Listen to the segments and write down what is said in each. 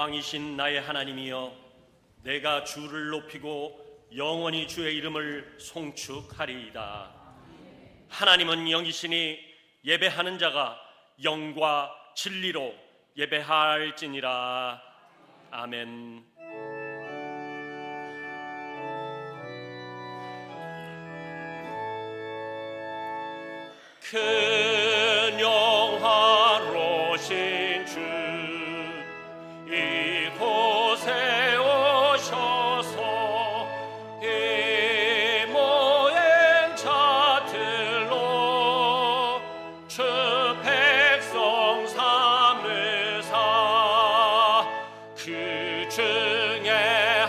왕이신 나의 하나님이여, 내가 주를 높이고 영원히 주의 이름을 송축하리이다. 하나님은 영이시니 예배하는 자가 영과 진리로 예배할지니라. 아멘. 큰 영화로신 주 이곳에 오셔서 이 모행 자들로 주 백성 삼으사 그 중에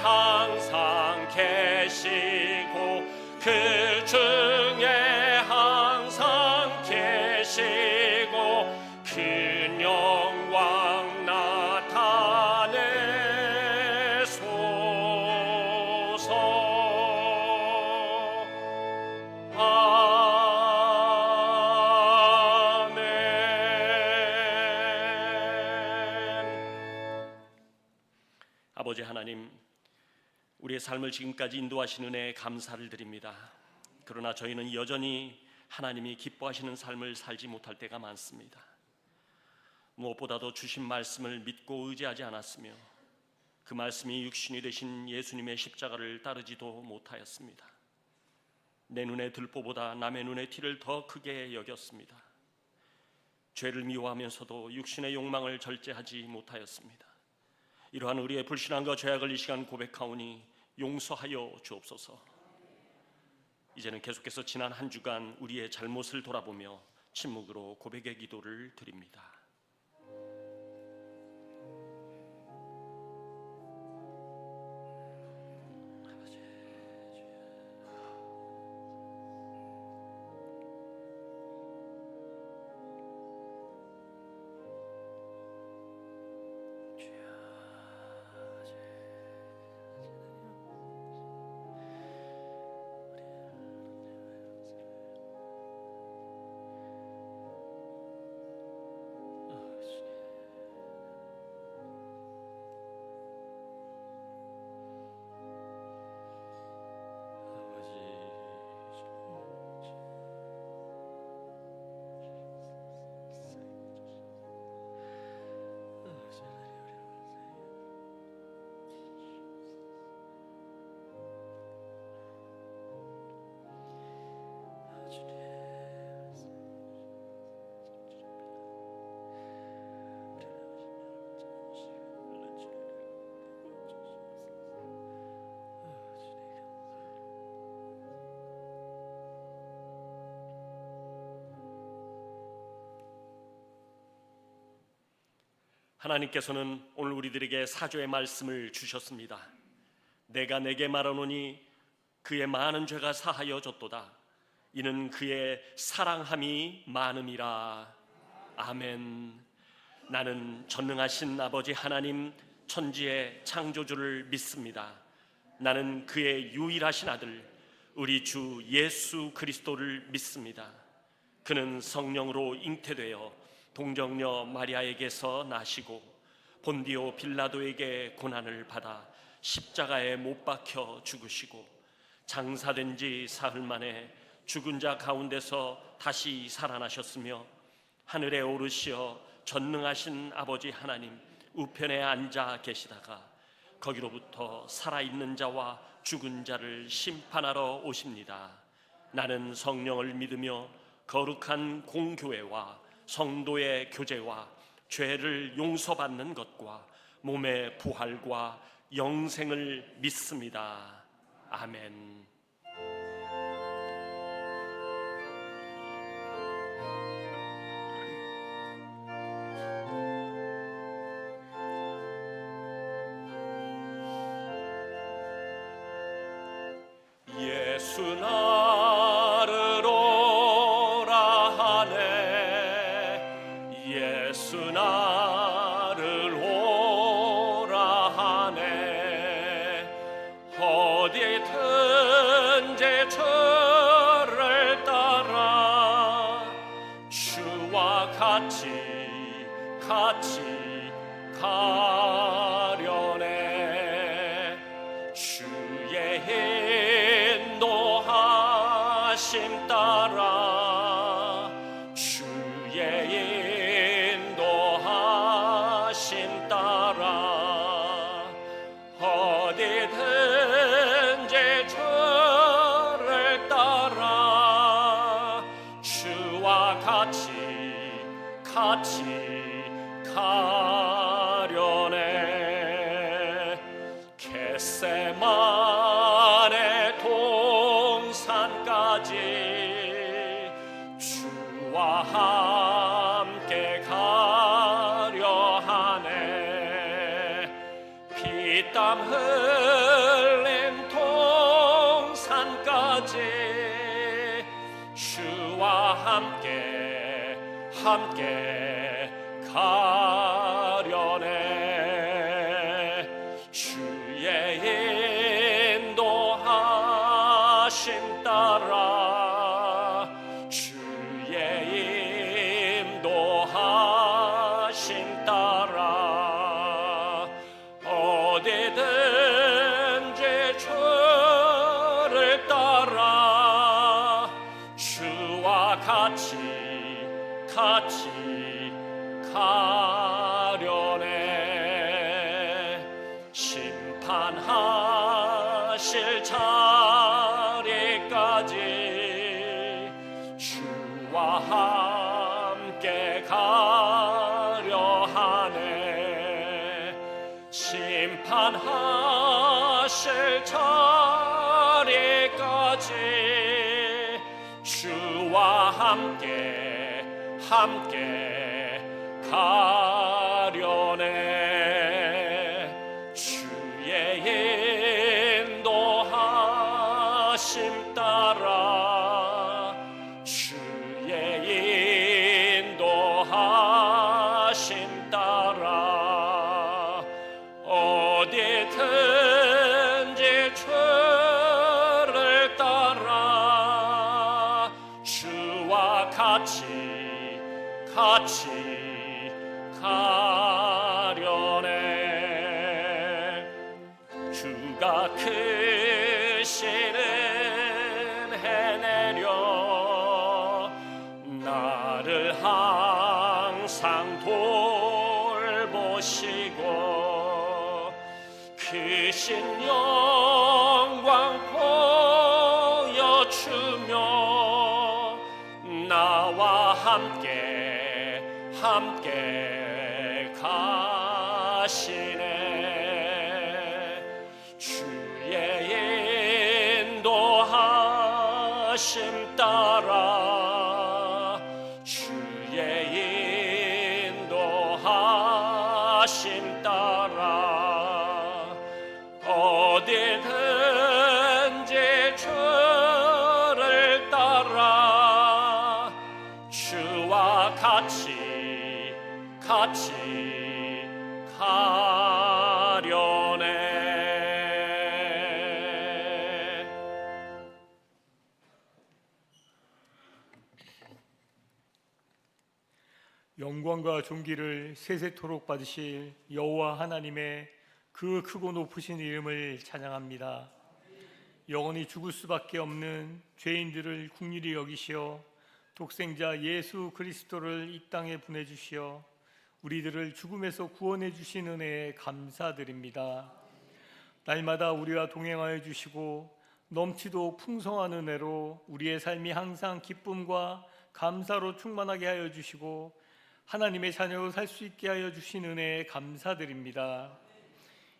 항상 계시고 그 중에 항상 계시고 큰 영광 나타내소서. 아멘. 아버지 하나님, 우리의 삶을 지금까지 인도하신 은혜에 감사를 드립니다. 그러나 저희는 여전히 하나님이 기뻐하시는 삶을 살지 못할 때가 많습니다. 무엇보다도 주신 말씀을 믿고 의지하지 않았으며 그 말씀이 육신이 되신 예수님의 십자가를 따르지도 못하였습니다. 내 눈의 들보보다 남의 눈의 티를 더 크게 여겼습니다. 죄를 미워하면서도 육신의 욕망을 절제하지 못하였습니다. 이러한 우리의 불신앙과 죄악을 이 시간 고백하오니 용서하여 주옵소서. 이제는 계속해서 지난 한 주간 우리의 잘못을 돌아보며 침묵으로 고백의 기도를 드립니다. 하나님께서는 오늘 우리들에게 사조의 말씀을 주셨습니다. 내가 내게 말하노니 그의 많은 죄가 사하여 졌도다. 이는 그의 사랑함이 많음이라. 아멘. 나는 전능하신 아버지 하나님, 천지의 창조주를 믿습니다. 나는 그의 유일하신 아들 우리 주 예수 그리스도를 믿습니다. 그는 성령으로 잉태되어 동정녀 마리아에게서 나시고 본디오 빌라도에게 고난을 받아 십자가에 못 박혀 죽으시고 장사된 지 사흘 만에 죽은 자 가운데서 다시 살아나셨으며 하늘에 오르시어 전능하신 아버지 하나님 우편에 앉아 계시다가 거기로부터 살아있는 자와 죽은 자를 심판하러 오십니다. 나는 성령을 믿으며 거룩한 공교회와 성도의 교제와 죄를 용서받는 것과 몸의 부활과 영생을 믿습니다. 아멘. 예수 나를 오라 하네. 예수 나를 오라 하네. 어디든지 주를 따라 주와 같이 가자. 인도하심 따라 주의 인도하심 따라 어디든지 주를 따라 주와 같이 가려네. 겟세마네 동산까지 주와 함께 가려 하네. 피땀 흘린 동산까지 주와 함께 가려네. 주의 인도하심 따라 주의 인도하심 따라 어디든지 주를 따라 주와 같이 가려네. 심판하실 자리까지 주와 함께 가려 하네. 심판하실 자리까지 주와 함께 가려네. 주의 인도하심 따라 주의 인도하심 따라 어디든지 주를 따라 주와 같이 가려네. 주가 크신 은혜 내려 나를 항상 돌보시고 크신 영광 보여주며 나와 함께 가시네. 주의 인도하심 따라 주의 인도하심 따라 어디든지 주를 따라 주와 같이 가려네. 영광과 존귀를 세세토록 받으실 여호와 하나님의 그 크고 높으신 이름을 찬양합니다. 영원히 죽을 수밖에 없는 죄인들을 긍휼히 여기시어 독생자 예수 그리스도를 이 땅에 보내주시어 우리들을 죽음에서 구원해 주신 은혜에 감사드립니다. 날마다 우리와 동행하여 주시고 넘치도록 풍성한 은혜로 우리의 삶이 항상 기쁨과 감사로 충만하게 하여 주시고 하나님의 자녀로 살 수 있게 하여 주신 은혜에 감사드립니다.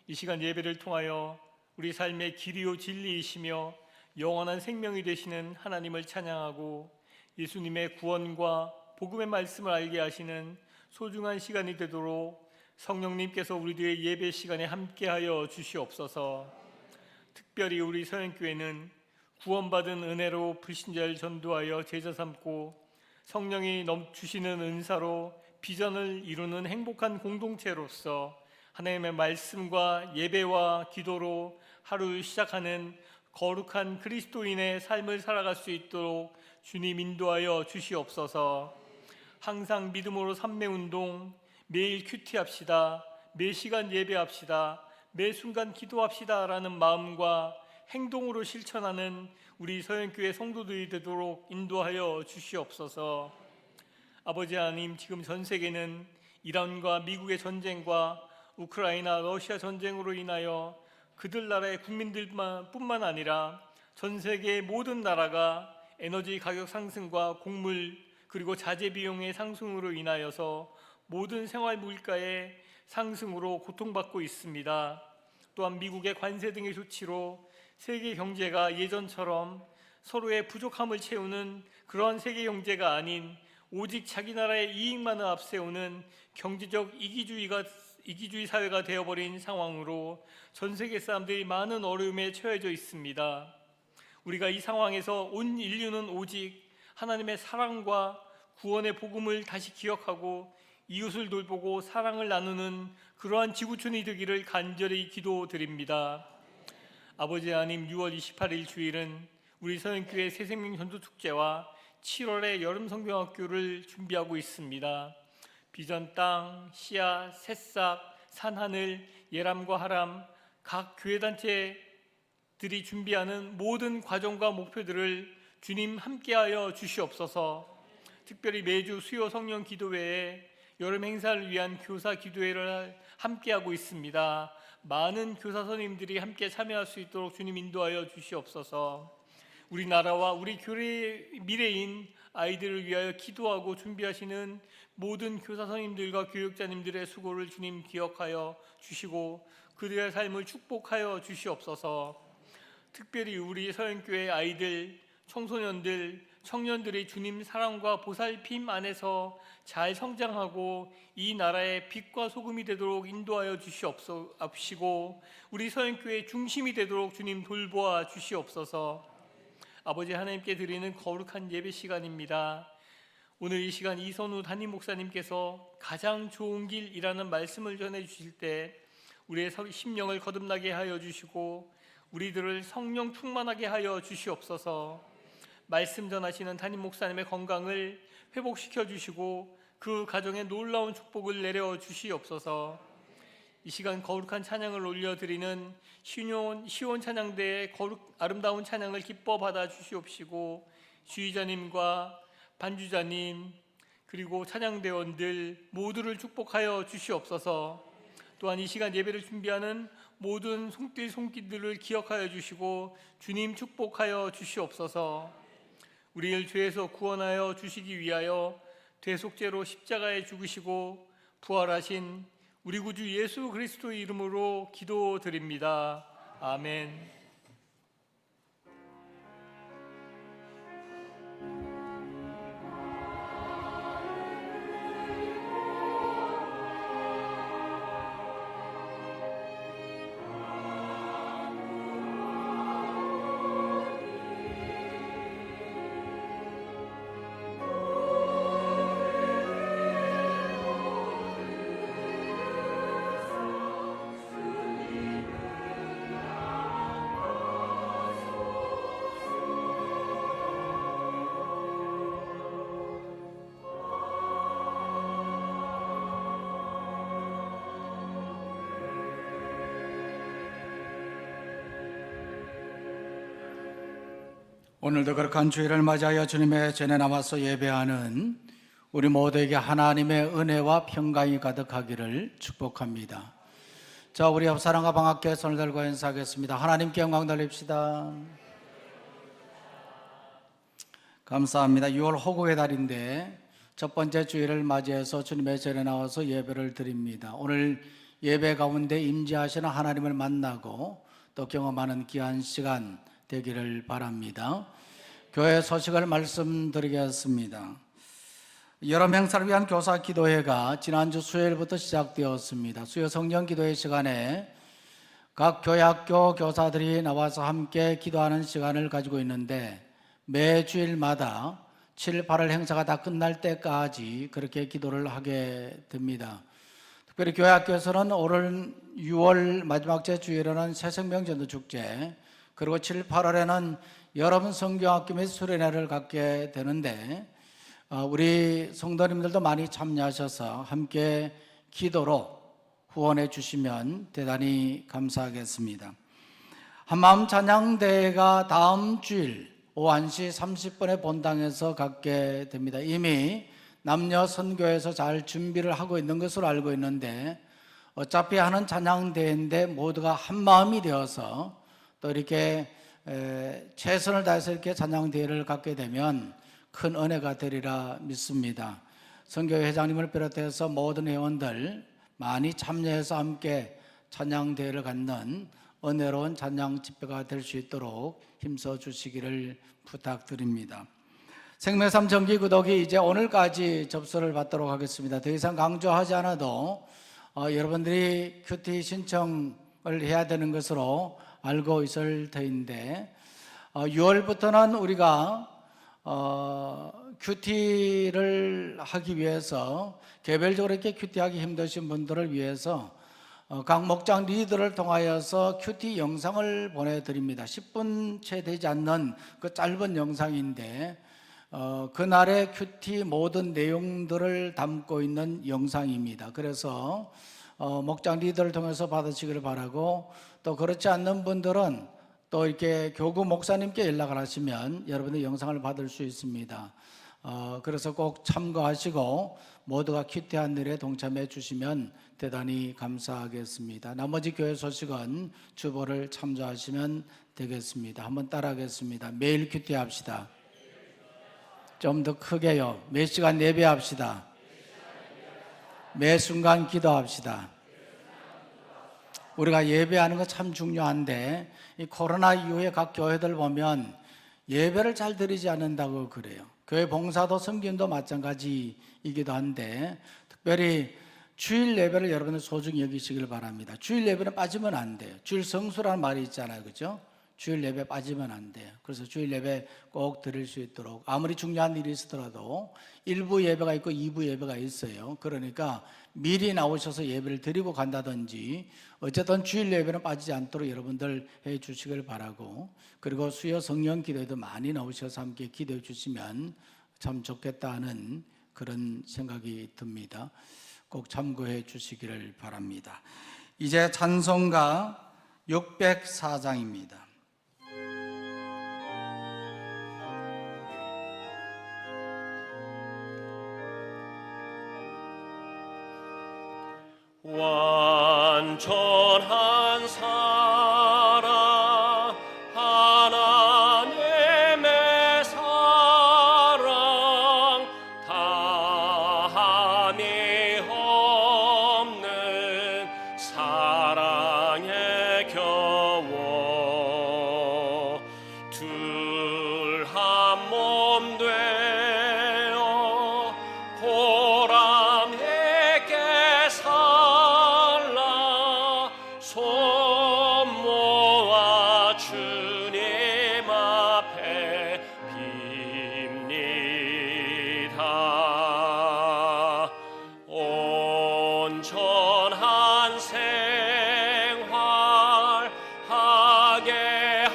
이 시간 예배를 통하여 우리 삶의 길이요 진리이시며 영원한 생명이 되시는 하나님을 찬양하고 예수님의 구원과 복음의 말씀을 알게 하시는 소중한 시간이 되도록 성령님께서 우리들의 예배 시간에 함께하여 주시옵소서. 특별히 우리 서영교회는 구원받은 은혜로 불신자를 전도하여 제자 삼고 성령이 주시는 은사로 비전을 이루는 행복한 공동체로서 하나님의 말씀과 예배와 기도로 하루 시작하는 거룩한 그리스도인의 삶을 살아갈 수 있도록 주님 인도하여 주시옵소서. 항상 믿음으로 삼매운동, 매일 큐티합시다, 매 시간 예배합시다, 매 순간 기도합시다 라는 마음과 행동으로 실천하는 우리 서영교회 성도들이 되도록 인도하여 주시옵소서. 아버지 하나님, 지금 전 세계는 이란과 미국의 전쟁과 우크라이나, 러시아 전쟁으로 인하여 그들 나라의 국민들뿐만 아니라 전 세계의 모든 나라가 에너지 가격 상승과 곡물 그리고 자재 비용의 상승으로 인하여서 모든 생활 물가의 상승으로 고통받고 있습니다. 또한 미국의 관세 등의 조치로 세계 경제가 예전처럼 서로의 부족함을 채우는 그러한 세계 경제가 아닌 오직 자기 나라의 이익만을 앞세우는 경제적 이기주의 사회가 되어버린 상황으로 전 세계 사람들이 많은 어려움에 처해져 있습니다. 우리가 이 상황에서 온 인류는 오직 하나님의 사랑과 구원의 복음을 다시 기억하고 이웃을 돌보고 사랑을 나누는 그러한 지구촌이 되기를 간절히 기도드립니다. 아버지 하나님, 6월 28일 주일은 우리 서영교회 새생명 전도축제와 7월에 여름 성경학교를 준비하고 있습니다. 비전 땅, 씨앗, 새싹, 산하늘, 예람과 하람 각 교회단체들이 준비하는 모든 과정과 목표들을 주님 함께하여 주시옵소서. 특별히 매주 수요 성령 기도회에 여름 행사를 위한 교사 기도회를 함께하고 있습니다. 많은 교사 선생님들이 함께 참여할 수 있도록 주님 인도하여 주시옵소서. 우리나라와 우리 교회의 미래인 아이들을 위하여 기도하고 준비하시는 모든 교사 선생님들과 교육자님들의 수고를 주님 기억하여 주시고 그들의 삶을 축복하여 주시옵소서. 특별히 우리 서영교회 아이들, 청소년들, 청년들이 주님 사랑과 보살핌 안에서 잘 성장하고 이 나라의 빛과 소금이 되도록 인도하여 주시옵시고 우리 서영교회 중심이 되도록 주님 돌보아 주시옵소서. 아버지 하나님께 드리는 거룩한 예배 시간입니다. 오늘 이 시간 이선우 담임 목사님께서 가장 좋은 길이라는 말씀을 전해 주실 때 우리의 심령을 거듭나게 하여 주시고 우리들을 성령 충만하게 하여 주시옵소서. 말씀 전하시는 담임 목사님의 건강을 회복시켜 주시고 그 가정에 놀라운 축복을 내려 주시옵소서. 이 시간 거룩한 찬양을 올려드리는 시온 찬양대의 아름다운 찬양을 기뻐 받아 주시옵시고 주의자님과 반주자님 그리고 찬양대원들 모두를 축복하여 주시옵소서. 또한 이 시간 예배를 준비하는 모든 손길들을 기억하여 주시고 주님 축복하여 주시옵소서. 우리를 죄에서 구원하여 주시기 위하여 대속죄로 십자가에 죽으시고 부활하신 우리 구주 예수 그리스도의 이름으로 기도드립니다. 아멘. 오늘도 거룩한 주일을 맞이하여 주님의 전에 나와서 예배하는 우리 모두에게 하나님의 은혜와 평강이 가득하기를 축복합니다. 자, 우리 옆 사랑과 방학교회 손을 들고 인사하겠습니다. 하나님께 영광 돌립시다. 감사합니다. 6월 호국의 달인데 첫 번째 주일을 맞이해서 주님의 전에 나와서 예배를 드립니다. 오늘 예배 가운데 임재하시는 하나님을 만나고 또 경험하는 귀한 시간 되기를 바랍니다. 교회 소식을 말씀드리겠습니다. 여름 행사를 위한 교사 기도회가 지난주 수요일부터 시작되었습니다. 수요 성령 기도회 시간에 각 교회 학교 교사들이 나와서 함께 기도하는 시간을 가지고 있는데 매 주일마다 7, 8월 행사가 다 끝날 때까지 그렇게 기도를 하게 됩니다. 특별히 교회 학교에서는 올 6월 마지막 주일에는 새생명 전도축제, 그리고 7, 8월에는 여러분 성경학교 및 수련회를 갖게 되는데 우리 성도님들도 많이 참여하셔서 함께 기도로 후원해 주시면 대단히 감사하겠습니다. 한마음 찬양대회가 다음 주일 오후 1시 30분에 본당에서 갖게 됩니다. 이미 남녀 선교에서 잘 준비를 하고 있는 것으로 알고 있는데 어차피 하는 찬양대회인데 모두가 한 마음이 되어서 또 이렇게 최선을 다해서 이렇게 찬양대회를 갖게 되면 큰 은혜가 되리라 믿습니다. 선교회 회장님을 비롯해서 모든 회원들 많이 참여해서 함께 찬양대회를 갖는 은혜로운 찬양 집회가 될 수 있도록 힘써 주시기를 부탁드립니다. 생명삶 정기 구독이 이제 오늘까지 접수를 받도록 하겠습니다. 더 이상 강조하지 않아도 여러분들이 큐티 신청을 해야 되는 것으로 알고 있을 터인데 6월부터는 우리가 큐티를 하기 위해서 개별적으로 이렇게 큐티하기 힘드신 분들을 위해서 각 목장 리더를 통하여서 큐티 영상을 보내드립니다. 10분 채 되지 않는 그 짧은 영상인데 그날의 큐티 모든 내용들을 담고 있는 영상입니다. 그래서 목장 리더를 통해서 받으시기를 바라고, 또 그렇지 않는 분들은 또 이렇게 교구 목사님께 연락을 하시면 여러분들 영상을 받을 수 있습니다. 그래서 꼭 참고하시고 모두가 큐티한 일에 동참해 주시면 대단히 감사하겠습니다. 나머지 교회 소식은 주보를 참조하시면 되겠습니다. 한번 따라하겠습니다. 매일 큐티합시다. 좀 더 크게요. 몇 시간 예배합시다. 매 순간 기도합시다. 우리가 예배하는 거 참 중요한데 이 코로나 이후에 각 교회들 보면 예배를 잘 드리지 않는다고 그래요. 교회 봉사도 섬김도 마찬가지이기도 한데 특별히 주일 예배를 여러분들 소중히 여기시길 바랍니다. 주일 예배는 빠지면 안 돼요. 주일 성수라는 말이 있잖아요, 그렇죠? 주일 예배 빠지면 안 돼요. 그래서 주일 예배 꼭 드릴 수 있도록, 아무리 중요한 일이 있더라도 1부 예배가 있고 2부 예배가 있어요. 그러니까 미리 나오셔서 예배를 드리고 간다든지 어쨌든 주일 예배는 빠지지 않도록 여러분들 해 주시길 바라고, 그리고 수요 성령 기도에도 많이 나오셔서 함께 기도해 주시면 참 좋겠다 하는 그런 생각이 듭니다. 꼭 참고해 주시기를 바랍니다. 이제 찬송가 604장입니다. 완전한 사랑, 하나님의 사랑, 다함이 없는 사랑의 겨워 둘 한 몸 되어 보람 있게 살라 손 모아 주님 앞에 빕니다. 온전한 생활 하게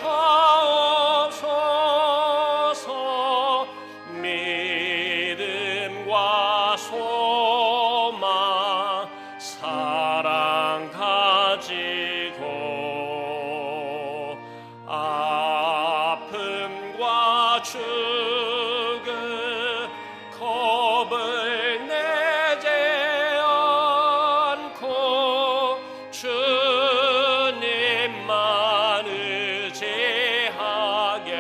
하옵소서. 믿음과 소망 사랑 가지고 아픔과 죽음 겁을 내지 않고 주님만 의지하게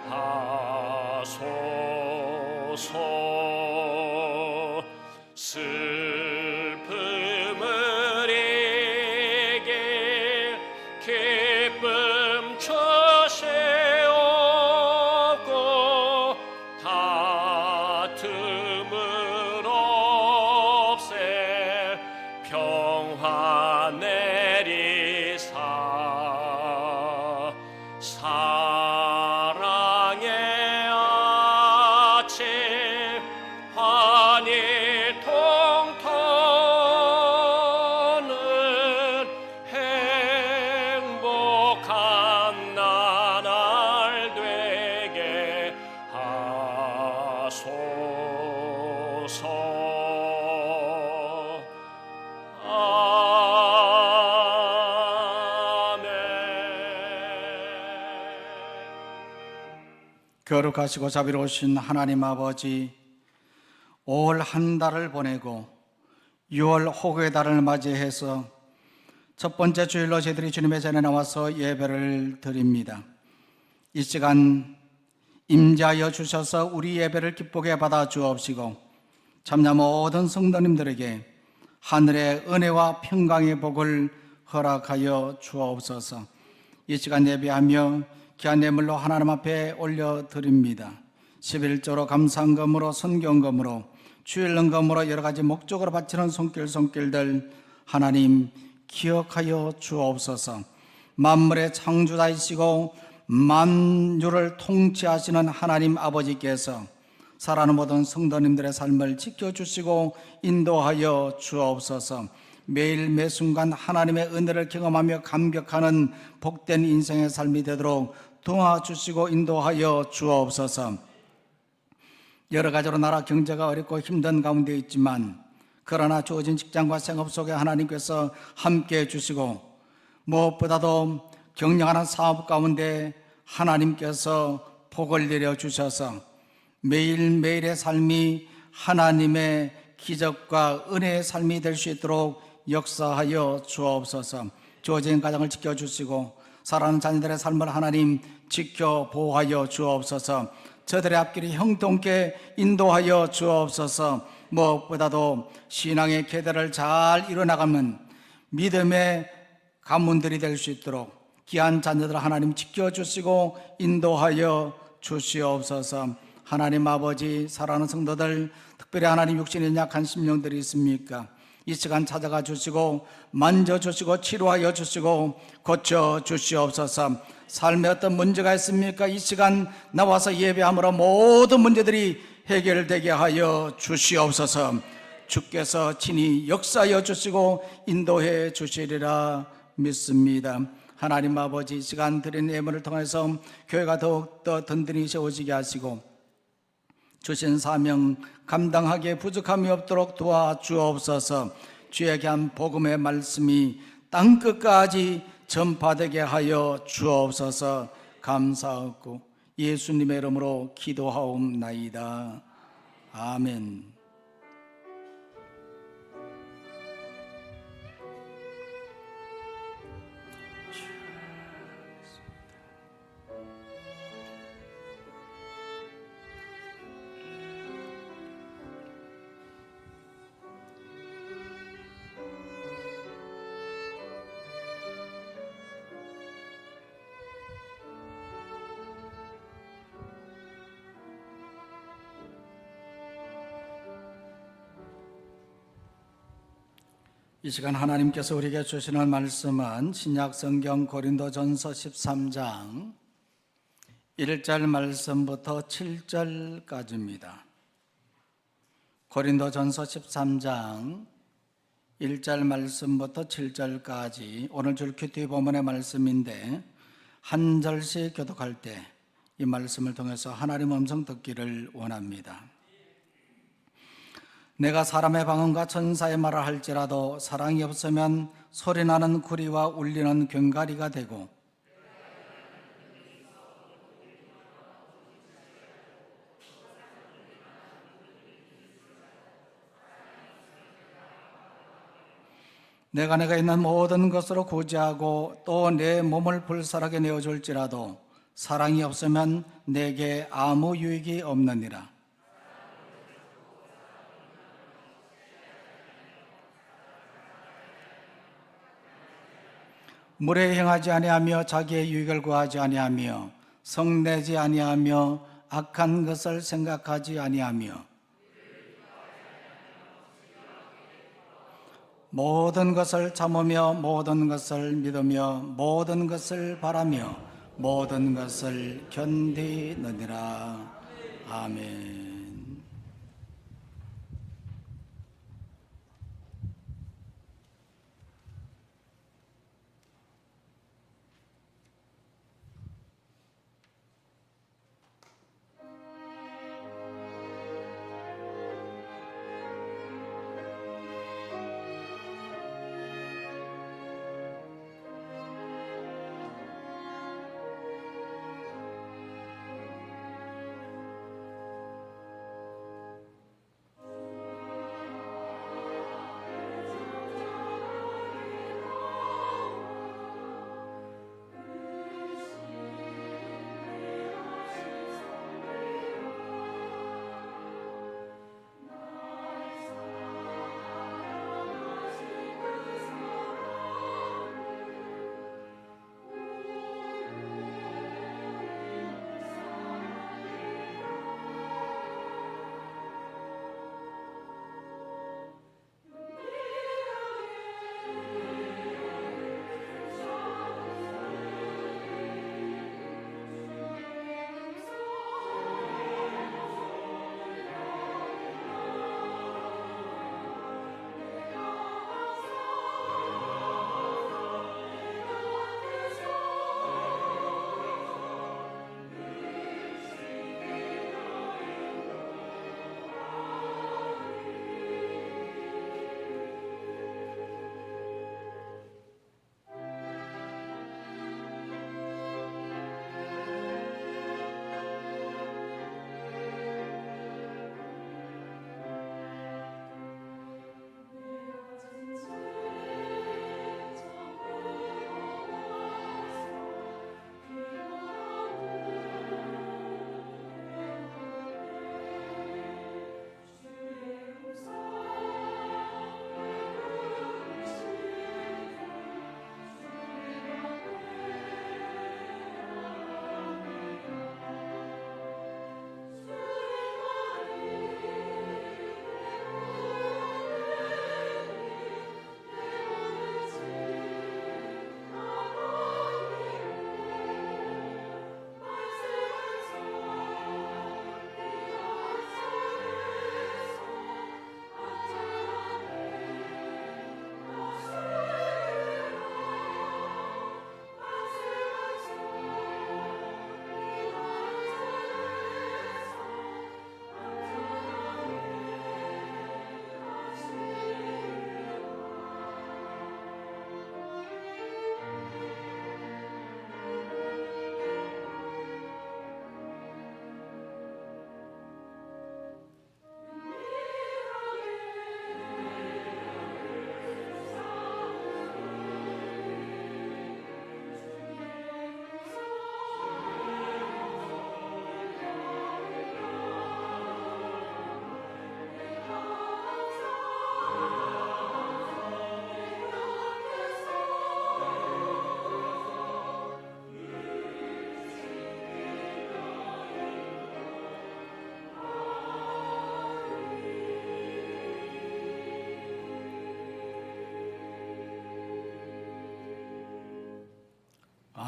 하소서. 슬픔을 이길 기쁨 주시옵고 다툼을 없앨 평화 내리사 사랑의 아침 환히 통터는 행복한 나날 되게 하소서. 아멘. 거룩하시고 자비로우신 하나님 아버지, 올 한 달을 보내고 6월 호국의 달을 맞이해서 첫 번째 주일로 저희들이 주님의 전에 나와서 예배를 드립니다. 이 시간 임재하여 주셔서 우리 예배를 기쁘게 받아 주옵시고 참여 모든 성도님들에게 하늘의 은혜와 평강의 복을 허락하여 주옵소서. 이 시간 예배하며 귀한 예물로 하나님 앞에 올려드립니다. 11조로 감사헌금으로 선경금으로 주일헌금으로 여러 가지 목적으로 바치는 손길들 하나님 기억하여 주옵소서. 만물의 창조자이시고 만유를 통치하시는 하나님 아버지께서 살아가는 모든 성도님들의 삶을 지켜주시고 인도하여 주옵소서. 매일 매순간 하나님의 은혜를 경험하며 감격하는 복된 인생의 삶이 되도록 도와주시고 인도하여 주옵소서. 여러 가지로 나라 경제가 어렵고 힘든 가운데 있지만 그러나 주어진 직장과 생업 속에 하나님께서 함께해 주시고 무엇보다도 경영하는 사업 가운데 하나님께서 복을 내려주셔서 매일매일의 삶이 하나님의 기적과 은혜의 삶이 될 수 있도록 역사하여 주옵소서. 주어진 가정을 지켜주시고 사랑하는 자녀들의 삶을 하나님 지켜 보호하여 주옵소서. 저들의 앞길이 형통케 인도하여 주옵소서. 무엇보다도 신앙의 계대를 잘 이뤄나가는 믿음의 가문들이 될 수 있도록 귀한 자녀들 하나님 지켜주시고 인도하여 주시옵소서. 하나님 아버지, 사랑하는 성도들, 특별히 하나님 육신에 약한 심령들이 있습니까? 이 시간 찾아가 주시고 만져주시고 치료하여 주시고 고쳐 주시옵소서. 삶에 어떤 문제가 있습니까? 이 시간 나와서 예배함으로 모든 문제들이 해결되게 하여 주시옵소서. 주께서 친히 역사하여 주시고 인도해 주시리라 믿습니다. 하나님 아버지, 이 시간 드린 예물을 통해서 교회가 더욱더 든든히 세워지게 하시고 주신 사명 감당하기에 부족함이 없도록 도와주옵소서. 주의 귀한 복음의 말씀이 땅끝까지 전파되게 하여 주옵소서. 감사하고 예수님의 이름으로 기도하옵나이다. 아멘. 이 시간 하나님께서 우리에게 주시는 말씀은 신약성경 고린도전서 13장 1절 말씀부터 7절까지입니다. 고린도전서 13장 1절 말씀부터 7절까지 오늘 줄 큐티 본문의 말씀인데 한 절씩 교독할 때 이 말씀을 통해서 하나님 음성 듣기를 원합니다. 내가 사람의 방언과 천사의 말을 할지라도 사랑이 없으면 소리나는 구리와 울리는 병가리가 되고 내가 있는 모든 것으로 구제하고 또 내 몸을 불살하게 내어줄지라도 사랑이 없으면 내게 아무 유익이 없느니라. 물에 행하지 아니하며 자기의 유익을 구하지 아니하며 성내지 아니하며 악한 것을 생각하지 아니하며 모든 것을 참으며 모든 것을 믿으며 모든 것을 바라며 모든 것을 견디느니라. 아멘.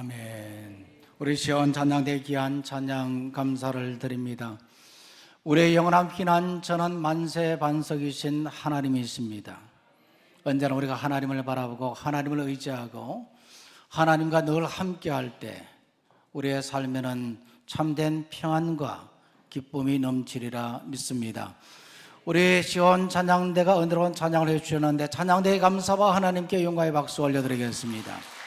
아멘. 우리 시온 찬양대 귀한 찬양 감사를 드립니다. 우리의 영원한 피난 전한 만세 반석이신 하나님이십니다. 언제나 우리가 하나님을 바라보고 하나님을 의지하고 하나님과 늘 함께할 때 우리의 삶에는 참된 평안과 기쁨이 넘치리라 믿습니다. 우리 시온 찬양대가 은혜로운 찬양을 해주셨는데 찬양대의 감사와 하나님께 영광의 박수 올려드리겠습니다.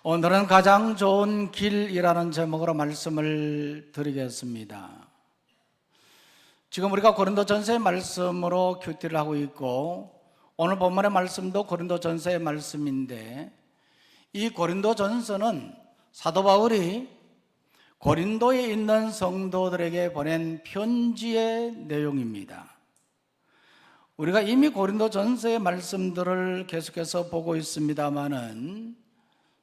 오늘은 가장 좋은 길이라는 제목으로 말씀을 드리겠습니다. 지금 우리가 고린도전서의 말씀으로 큐티를 하고 있고 오늘 본문의 말씀도 고린도전서의 말씀인데 이 고린도전서는 사도 바울이 고린도에 있는 성도들에게 보낸 편지의 내용입니다. 우리가 이미 고린도전서의 말씀들을 계속해서 보고 있습니다마는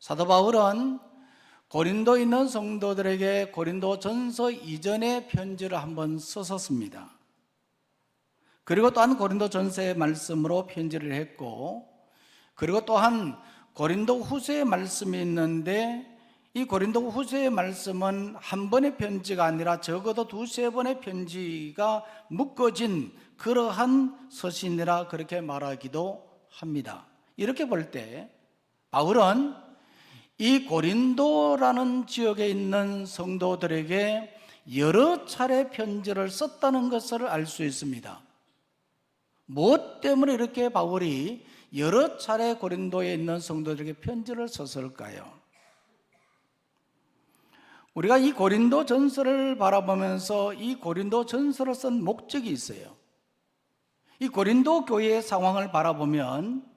사도 바울은 고린도에 있는 성도들에게 고린도전서 이전의 편지를 한번 썼었습니다. 그리고 또한 고린도전서의 말씀으로 편지를 했고 그리고 또한 고린도 후서의 말씀이 있는데 이 고린도 후서의 말씀은 한 번의 편지가 아니라 적어도 두세 번의 편지가 묶어진 그러한 서신이라 그렇게 말하기도 합니다. 이렇게 볼 때 바울은 이 고린도라는 지역에 있는 성도들에게 여러 차례 편지를 썼다는 것을 알 수 있습니다. 무엇 때문에 이렇게 바울이 여러 차례 고린도에 있는 성도들에게 편지를 썼을까요? 우리가 이 고린도 전서를 바라보면서 이 고린도 전서를 쓴 목적이 있어요. 이 고린도 교회의 상황을 바라보면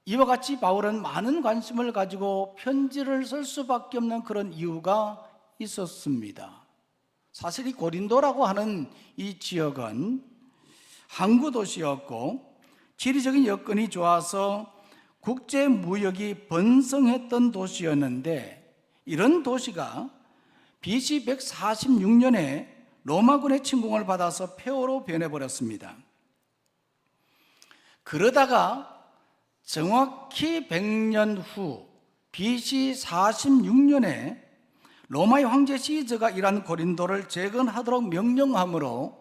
이와 같이 바울은 많은 관심을 가지고 편지를 쓸 수밖에 없는 그런 이유가 있었습니다. 사실 이 고린도라고 하는 이 지역은 항구 도시였고 지리적인 여건이 좋아서 국제 무역이 번성했던 도시였는데 이런 도시가 BC 146년에 로마군의 침공을 받아서 폐허로 변해버렸습니다. 그러다가 정확히 100년 후 BC 46년에 로마의 황제 시저가 이란 고린도를 재건하도록 명령함으로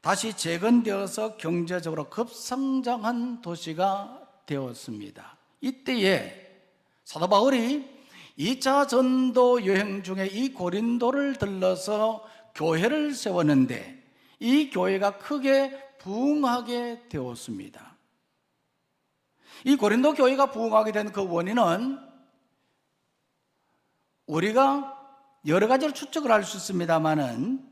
다시 재건되어서 경제적으로 급성장한 도시가 되었습니다. 이때에 사도 바울이 2차 전도 여행 중에 이 고린도를 들러서 교회를 세웠는데 이 교회가 크게 부흥하게 되었습니다. 이 고린도 교회가 부흥하게 된 그 원인은 우리가 여러 가지로 추측을 할 수 있습니다만은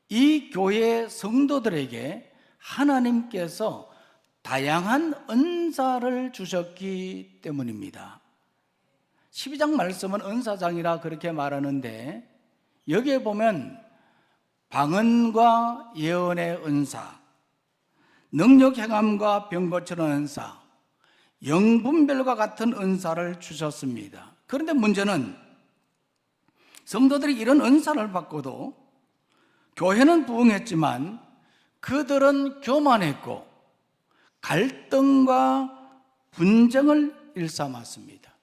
이 교회 성도들에게 하나님께서 다양한 은사를 주셨기 때문입니다. 12장 말씀은 은사장이라 그렇게 말하는데 여기에 보면 방언과 예언의 은사, 능력 행함과 병 고치는 은사, 영분별과 같은 은사를 주셨습니다. 그런데 문제는 성도들이 이런 은사를 받고도 교회는 부흥했지만 그들은 교만했고 갈등과 분쟁을 일삼았습니다.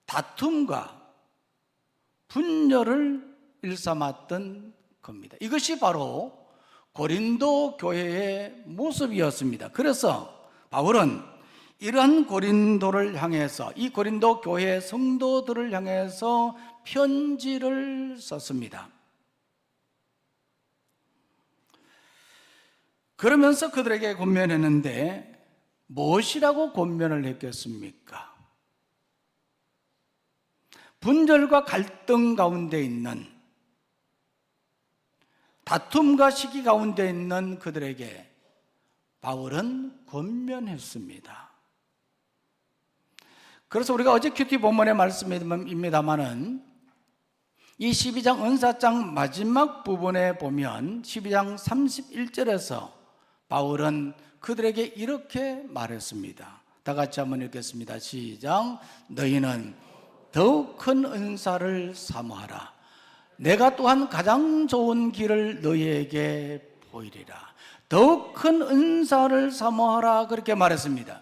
다툼과 분열을 일삼았던 겁니다. 이것이 바로 고린도 교회의 모습이었습니다. 그래서 바울은 이러한 고린도를 향해서 이 고린도 교회 성도들을 향해서 편지를 썼습니다. 그러면서 그들에게 권면했는데 무엇이라고 권면을 했겠습니까? 분열과 갈등 가운데 있는 다툼과 시기 가운데 있는 그들에게 바울은 권면했습니다. 그래서 우리가 어제 큐티 본문의 말씀입니다만은 이 12장 은사장 마지막 부분에 보면 12장 31절에서 바울은 그들에게 이렇게 말했습니다. 다 같이 한번 읽겠습니다. 시작. 너희는 더욱 큰 은사를 사모하라. 내가 또한 가장 좋은 길을 너희에게 보이리라. 더욱 큰 은사를 사모하라 그렇게 말했습니다.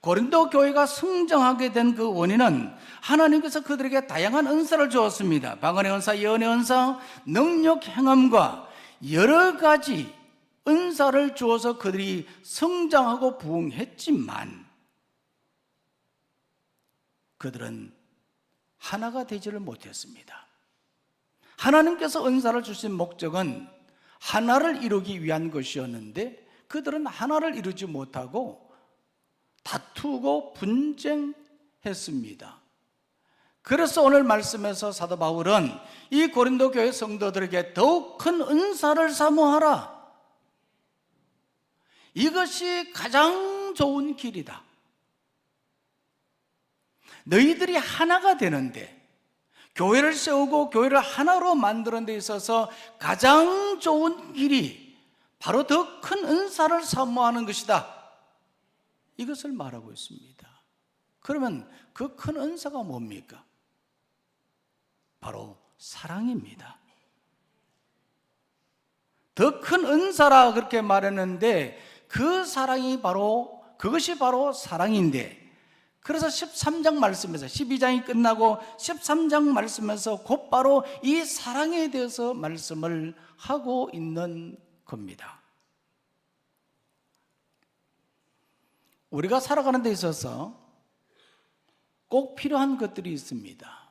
고린도 교회가 성장하게 된 그 원인은 하나님께서 그들에게 다양한 은사를 주었습니다. 방언의 은사, 예언의 은사, 능력 행함과 여러 가지 은사를 주어서 그들이 성장하고 부흥했지만 그들은 하나가 되지를 못했습니다. 하나님께서 은사를 주신 목적은 하나를 이루기 위한 것이었는데 그들은 하나를 이루지 못하고 다투고 분쟁했습니다. 그래서 오늘 말씀에서 사도 바울은 이 고린도 교회 성도들에게 더욱 큰 은사를 사모하라. 이것이 가장 좋은 길이다. 너희들이 하나가 되는데 교회를 세우고 교회를 하나로 만드는 데 있어서 가장 좋은 길이 바로 더 큰 은사를 사모하는 것이다. 이것을 말하고 있습니다. 그러면 그 큰 은사가 뭡니까? 바로 사랑입니다. 더 큰 은사라 그렇게 말했는데 그 사랑이 바로 그것이 바로 사랑인데 그래서 13장 말씀에서 12장이 끝나고 13장 말씀에서 곧바로 이 사랑에 대해서 말씀을 하고 있는 겁니다. 우리가 살아가는 데 있어서 꼭 필요한 것들이 있습니다.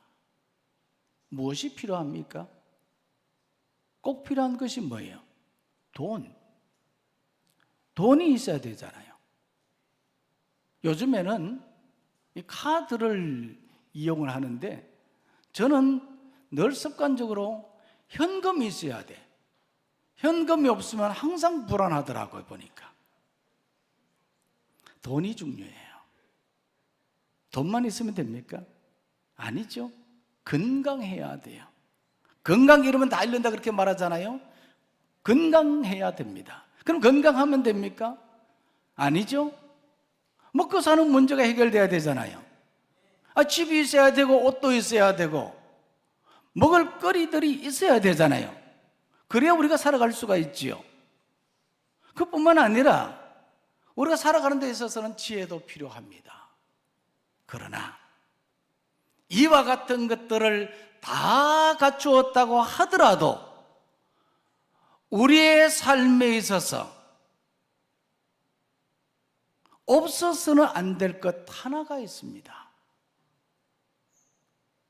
무엇이 필요합니까? 꼭 필요한 것이 뭐예요? 돈이 있어야 되잖아요. 요즘에는 이 카드를 이용을 하는데 저는 늘 습관적으로 현금이 있어야 돼. 현금이 없으면 항상 불안하더라고요, 보니까. 돈이 중요해요. 돈만 있으면 됩니까? 아니죠. 건강해야 돼요. 건강 잃으면 다 잃는다 그렇게 말하잖아요. 건강해야 됩니다. 그럼 건강하면 됩니까? 아니죠. 먹고 사는 문제가 해결돼야 되잖아요. 집이 있어야 되고 옷도 있어야 되고 먹을 거리들이 있어야 되잖아요. 그래야 우리가 살아갈 수가 있지요. 그뿐만 아니라 우리가 살아가는 데 있어서는 지혜도 필요합니다. 그러나 이와 같은 것들을 다 갖추었다고 하더라도 우리의 삶에 있어서 없어서는 안 될 것 하나가 있습니다.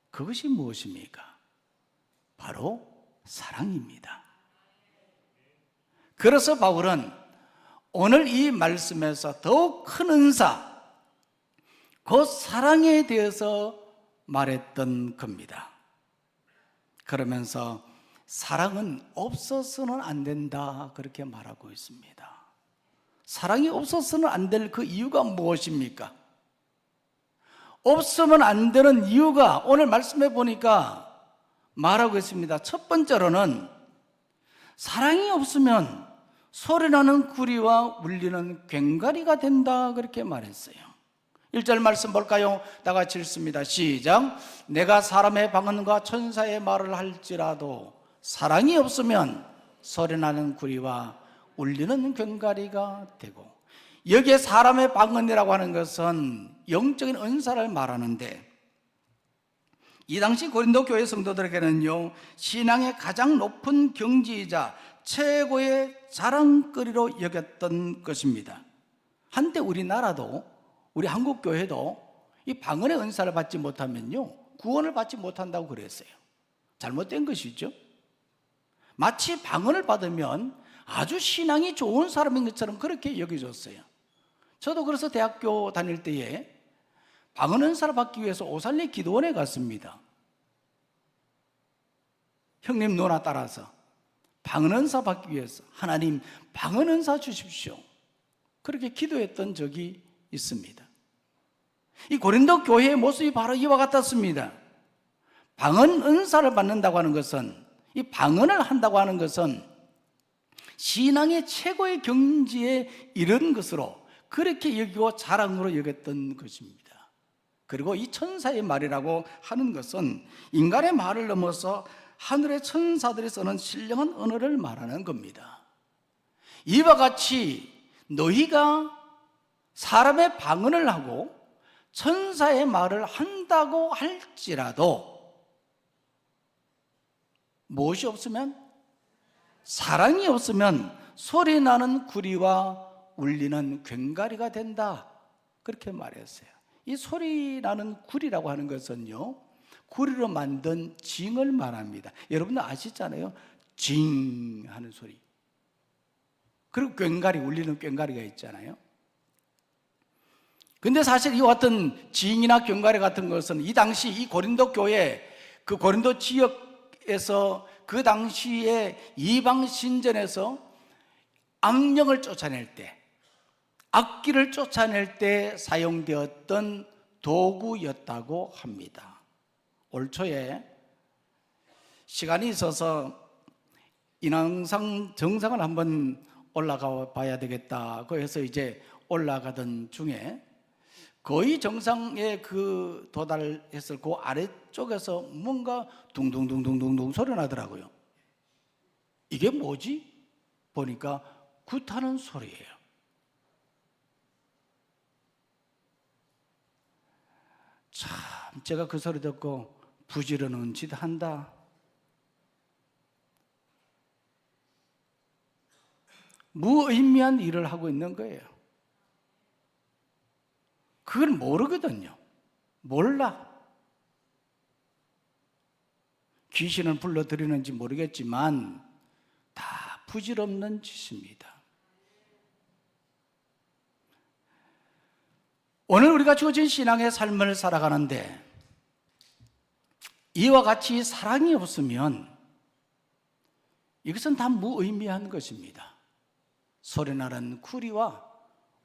그것이 무엇입니까? 바로 사랑입니다. 그래서 바울은 오늘 이 말씀에서 더욱 큰 은사, 그 사랑에 대해서 말했던 겁니다. 그러면서 사랑은 없어서는 안 된다 그렇게 말하고 있습니다. 사랑이 없어서는 안 될 그 이유가 무엇입니까? 없으면 안 되는 이유가 오늘 말씀해 보니까 말하고 있습니다. 첫 번째로는 사랑이 없으면 소리나는 구리와 울리는 괭가리가 된다 그렇게 말했어요. 1절 말씀 볼까요? 다 같이 읽습니다. 시작. 내가 사람의 방언과 천사의 말을 할지라도 사랑이 없으면 소리나는 구리와 울리는 괭가리가 되고, 여기에 사람의 방언이라고 하는 것은 영적인 은사를 말하는데 이 당시 고린도 교회 성도들에게는요 신앙의 가장 높은 경지이자 최고의 자랑거리로 여겼던 것입니다. 한때 우리나라도 우리 한국 교회도 이 방언의 은사를 받지 못하면요 구원을 받지 못한다고 그랬어요. 잘못된 것이죠. 마치 방언을 받으면 아주 신앙이 좋은 사람인 것처럼 그렇게 여겨졌어요. 저도 그래서 대학교 다닐 때에 방언 은사를 받기 위해서 오살리 기도원에 갔습니다. 형님 누나 따라서 방언 은사 받기 위해서 하나님 방언 은사 주십시오 그렇게 기도했던 적이 있습니다. 이 고린도 교회의 모습이 바로 이와 같았습니다. 방언 은사를 받는다고 하는 것은, 이 방언을 한다고 하는 것은 신앙의 최고의 경지에 이른 것으로 그렇게 여기고 자랑으로 여겼던 것입니다. 그리고 이 천사의 말이라고 하는 것은 인간의 말을 넘어서 하늘의 천사들이 쓰는 신령한 언어를 말하는 겁니다. 이와 같이 너희가 사람의 방언을 하고 천사의 말을 한다고 할지라도 무엇이 없으면, 사랑이 없으면 소리 나는 구리와 울리는 괭가리가 된다, 그렇게 말했어요. 이 소리 나는 구리라고 하는 것은요, 구리로 만든 징을 말합니다. 여러분들 아시잖아요, 징 하는 소리. 그리고 괭가리, 울리는 괭가리가 있잖아요. 근데 사실 이와 같은 징이나 괭가리 같은 것은 이 당시 이 고린도 교회, 그 고린도 지역에서 그 당시에 이방 신전에서 악령을 쫓아낼 때, 악기를 쫓아낼 때 사용되었던 도구였다고 합니다. 올 초에 시간이 있어서 인왕산 정상을 한번 올라가 봐야 되겠다, 그래서 이제 올라가던 중에 거의 정상에 그 도달했을 그 아래쪽에서 뭔가 둥둥둥둥둥둥 소리 나더라고요. 이게 뭐지? 보니까 굿하는 소리예요. 참, 제가 그 소리 듣고 부지런한 짓 한다. 무의미한 일을 하고 있는 거예요. 그걸 모르거든요. 몰라. 귀신을 불러들이는지 모르겠지만 다 부질없는 짓입니다. 오늘 우리가 주어진 신앙의 삶을 살아가는데 이와 같이 사랑이 없으면 이것은 다 무의미한 것입니다. 소리나는 구리와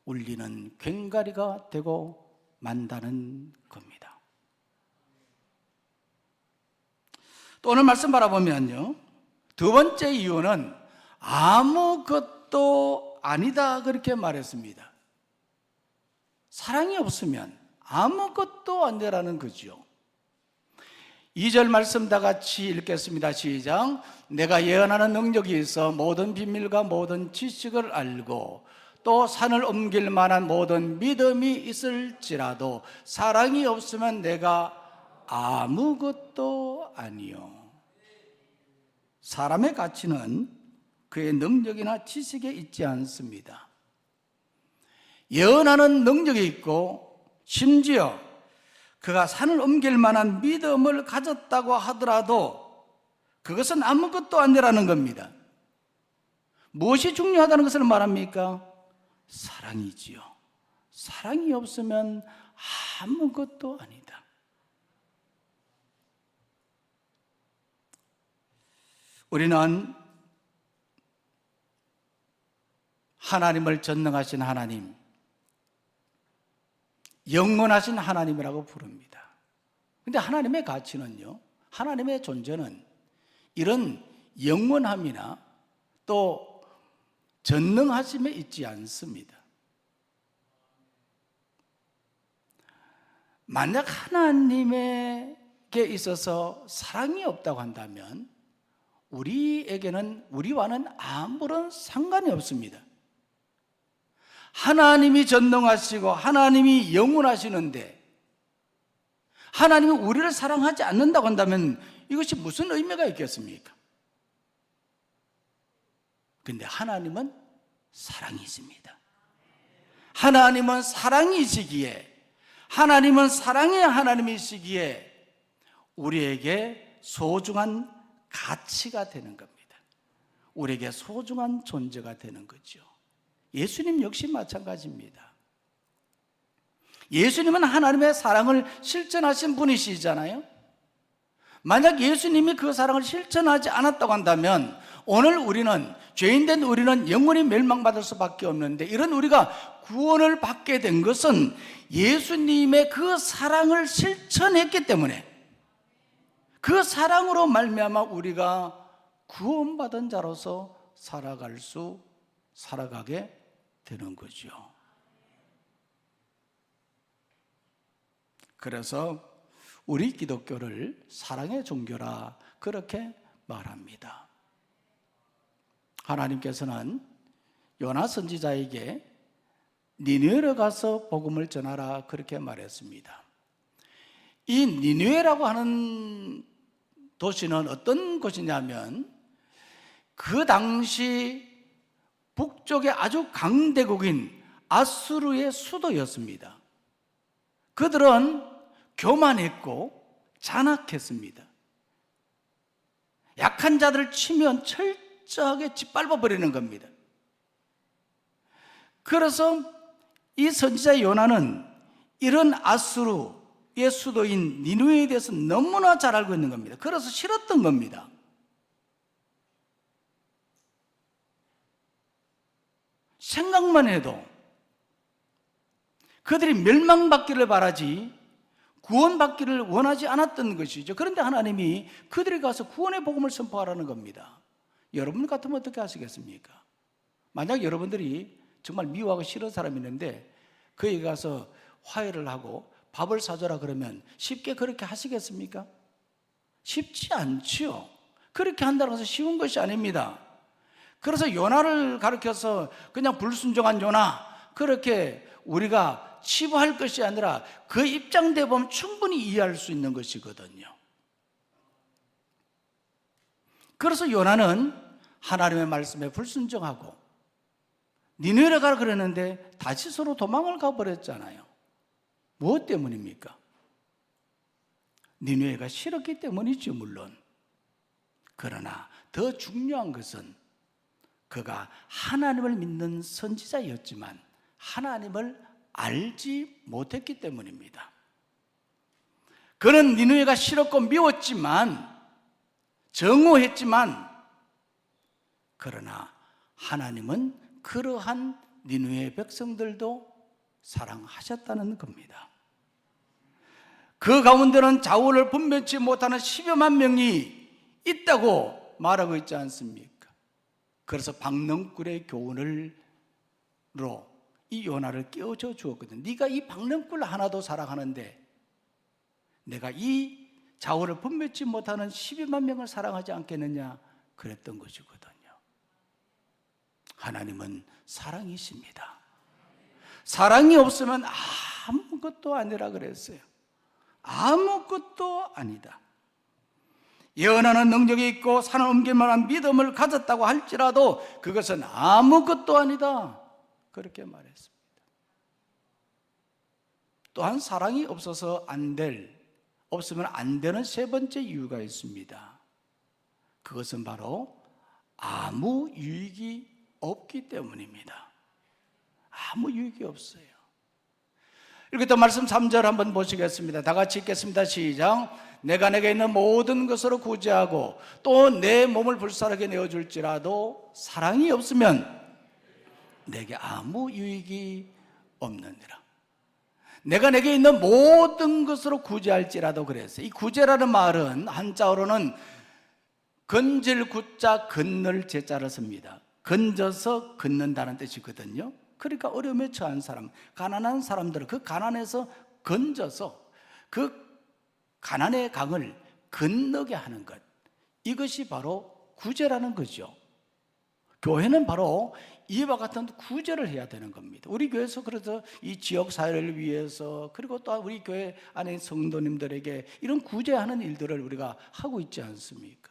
울리는 괭가리가 되고 만다는 겁니다. 또 오늘 말씀 바라보면요, 두 번째 이유는 아무것도 아니다, 그렇게 말했습니다. 사랑이 없으면 아무것도 안 되라는 거죠. 2절 말씀 다 같이 읽겠습니다. 시작. 내가 예언하는 능력이 있어 모든 비밀과 모든 지식을 알고 또 산을 옮길 만한 모든 믿음이 있을지라도 사랑이 없으면 내가 아무것도 아니요. 사람의 가치는 그의 능력이나 지식에 있지 않습니다. 예언하는 능력이 있고 심지어 그가 산을 옮길 만한 믿음을 가졌다고 하더라도 그것은 아무것도 아니라는 겁니다. 무엇이 중요하다는 것을 말합니까? 사랑이지요. 사랑이 없으면 아무것도 아니다. 우리는 하나님을 전능하신 하나님, 영원하신 하나님이라고 부릅니다. 그런데 하나님의 가치는요, 하나님의 존재는 이런 영원함이나 또 전능하심에 있지 않습니다. 만약 하나님에게 있어서 사랑이 없다고 한다면 우리와는 아무런 상관이 없습니다. 하나님이 전능하시고 하나님이 영원하시는데 하나님이 우리를 사랑하지 않는다고 한다면 이것이 무슨 의미가 있겠습니까? 근데 하나님은 사랑이십니다. 하나님은 사랑이시기에, 하나님은 사랑의 하나님이시기에 우리에게 소중한 가치가 되는 겁니다. 우리에게 소중한 존재가 되는 거죠. 예수님 역시 마찬가지입니다. 예수님은 하나님의 사랑을 실천하신 분이시잖아요. 만약 예수님이 그 사랑을 실천하지 않았다고 한다면 오늘 우리는, 죄인된 우리는 영원히 멸망받을 수밖에 없는데, 이런 우리가 구원을 받게 된 것은 예수님의 그 사랑을 실천했기 때문에, 그 사랑으로 말미암아 우리가 구원받은 자로서 살아가게 되는 거죠. 그래서 우리 기독교를 사랑의 종교라 그렇게 말합니다. 하나님께서는 요나 선지자에게 니느웨로 가서 복음을 전하라 그렇게 말했습니다. 이 니느웨라고 하는 도시는 어떤 곳이냐면 그 당시 북쪽의 아주 강대국인 아수르의 수도였습니다. 그들은 교만했고 잔악했습니다. 약한 자들을 치면 철저하게 짓밟아 버리는 겁니다. 그래서 이 선지자 요나는 이런 아수르의 수도인 니느웨에 대해서 너무나 잘 알고 있는 겁니다. 그래서 싫었던 겁니다. 생각만 해도 그들이 멸망받기를 바라지 구원받기를 원하지 않았던 것이죠. 그런데 하나님이 그들이 가서 구원의 복음을 선포하라는 겁니다. 여러분 같으면 어떻게 하시겠습니까? 만약 여러분들이 정말 미워하고 싫은 사람이 있는데 그에게 가서 화해를 하고 밥을 사줘라 그러면 쉽게 그렇게 하시겠습니까? 쉽지 않지요. 그렇게 한다는 것은 쉬운 것이 아닙니다. 그래서 요나를 가르쳐서 그냥 불순종한 요나 그렇게 우리가 치부할 것이 아니라 그 입장대 보면 충분히 이해할 수 있는 것이거든요. 그래서 요나는 하나님의 말씀에 불순종하고 니느웨로 가라 그랬는데 다시스로 도망을 가버렸잖아요. 무엇 때문입니까? 니느웨가 싫었기 때문이죠, 물론. 그러나 더 중요한 것은 그가 하나님을 믿는 선지자였지만 하나님을 알지 못했기 때문입니다. 그는 니느웨가 싫었고 미웠지만 정오했지만 그러나 하나님은 그러한 니느웨 백성들도 사랑하셨다는 겁니다. 그 가운데는 자원을 분별치 못하는 10여만 명이 있다고 말하고 있지 않습니까? 그래서 박넝쿨의 교훈으로 이 요나를 깨워줘 주었거든. 네가 이 박넝쿨 하나도 사랑하는데 내가 이 자원을 분별치 못하는 12만 명을 사랑하지 않겠느냐 그랬던 것이거든요. 하나님은 사랑이십니다. 사랑이 없으면 아무것도 아니라 그랬어요. 아무것도 아니다. 예언하는 능력이 있고 산을 옮길 만한 믿음을 가졌다고 할지라도 그것은 아무것도 아니다. 그렇게 말했습니다. 또한 사랑이 없으면 안 되는 세 번째 이유가 있습니다. 그것은 바로 아무 유익이 없기 때문입니다. 아무 유익이 없어요. 이렇게 또 말씀 3절 한번 보시겠습니다. 다 같이 읽겠습니다. 시작. 내가 내게 있는 모든 것으로 구제하고 또 내 몸을 불사르게 내어줄지라도 사랑이 없으면 내게 아무 유익이 없느니라. 내가 내게 있는 모든 것으로 구제할지라도 그랬어요. 이 구제라는 말은 한자어로는 건질 구자 건널 제자를 씁니다. 건져서 걷는다는 뜻이거든요. 그러니까 어려움에 처한 사람, 가난한 사람들은 그 가난에서 건져서 그 가난의 강을 건너게 하는 것, 이것이 바로 구제라는 거죠. 교회는 바로 이와 같은 구제를 해야 되는 겁니다. 우리 교회에서 그래서 이 지역 사회를 위해서 그리고 또 우리 교회 안에 성도님들에게 이런 구제하는 일들을 우리가 하고 있지 않습니까?